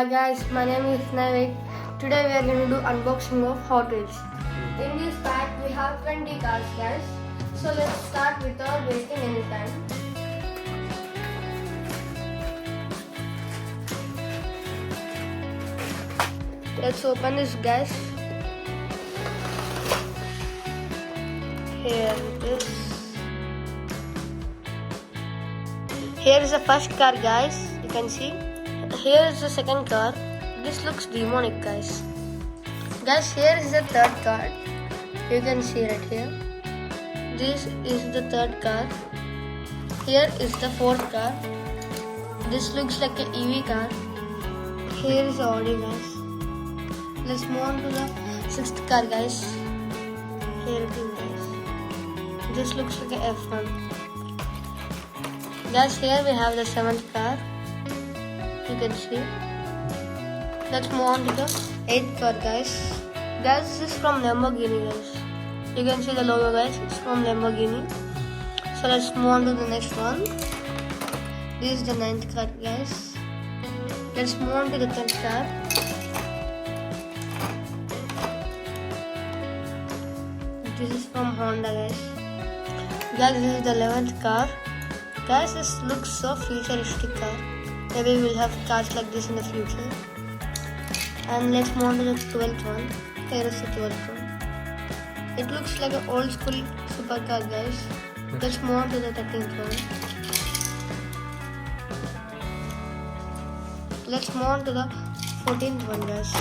Hi guys, my name is Naiwik. Today we are going to do unboxing of Hot Wheels. In this pack we have 20 cars guys. So let's start without wasting any time. Let's open this guys. Here it is. Here is the first car guys, you can see. Here is the second car. This looks demonic guys. Guys, here is the third car. You can see right here. This is the third car. Here is the fourth car. This looks like an EV car. Here is the Audi guys. Let's move on to the sixth car guys. Here it is guys. This looks like an F1. Guys, here we have the seventh car. You can see. Let's move on to the eighth car guys. Guys, this is from Lamborghini guys. You can see the logo guys. It's from Lamborghini. So let's move on to the next one. This is the ninth car guys. Let's move on to the 10th car. This is from Honda guys. Guys, this is the 11th car. Guys, this looks so futuristic car. Maybe we'll have cars like this in the future. And let's move on to the 12th one. Here is the 12th one. It looks like an old school supercar guys. Let's move on to the 13th one. Let's move on to the 14th one guys.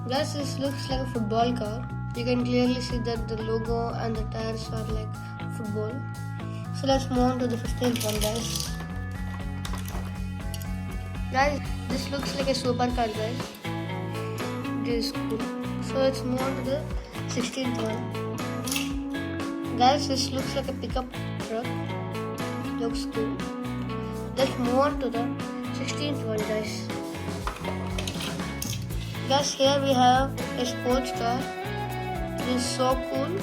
Guys, this looks like a football car. You can clearly see that the logo and the tires are like football. So let's move on to the 15th one guys. Guys, this looks like a supercar guys. This is cool. So let's move on to the 16th one. Guys, this looks like a pickup truck. Looks cool. Let's move on to the 16th one guys. Guys, here we have a sports car. This is so cool.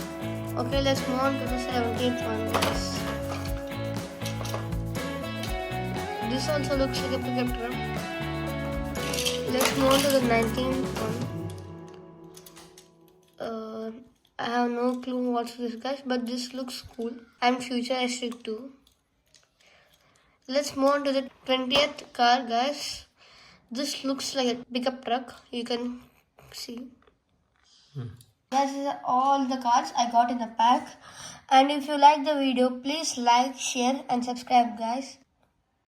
Okay, let's move on to the 17th one guys. This also looks like a pickup truck. Let's move on to the 19th one. I have no clue what's this guys, but this looks cool and futuristic too. Let's move on to the 20th car guys. This looks like a pickup truck. You can see. Guys, these are all the cards I got in the pack. And if you like the video, please like, share and subscribe guys.